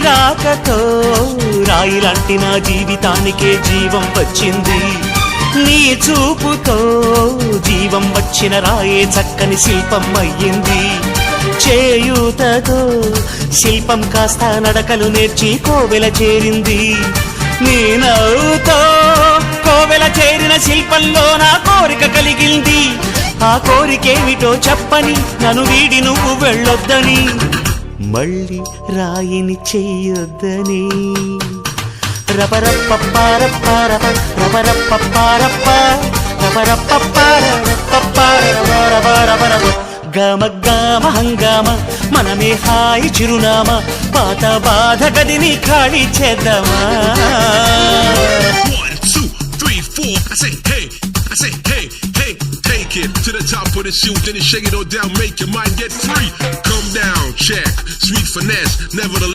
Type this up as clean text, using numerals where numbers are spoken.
రాకతో రాయిలాంటి నా జీవితానికే జీవం వచ్చింది. నీ చూపుతో జీవం వచ్చిన రాయే చక్కని శిల్పం అయ్యింది. చేయూతతో శిల్పం కాస్త నడకలు నేర్చి కోవెల చేరింది. నీ నవ్వుతో కోవెల చేరిన శిల్పంలో నా కోరిక కలిగింది. ఆ కోరికేమిటో చెప్పని నన్ను వీడి నువ్వు వెళ్ళొద్దని, మళ్ళీ రాయిని చెయ్యొద్దని. రబరప్పపారప్పారప రబరప్పపారప్ప రబరప్పపారపపారపపారపపారపపారప గమ గమ హంగామ మనమే హాయి చిరునామా, పాత బాధ గదిని ఖాళీ చేద్దామా. 1 2 3 4 I say hey, hey, take it to the top of the shoot, then you shake it all down, make your mind get free. Come down, check, sweet finesse, nevertheless.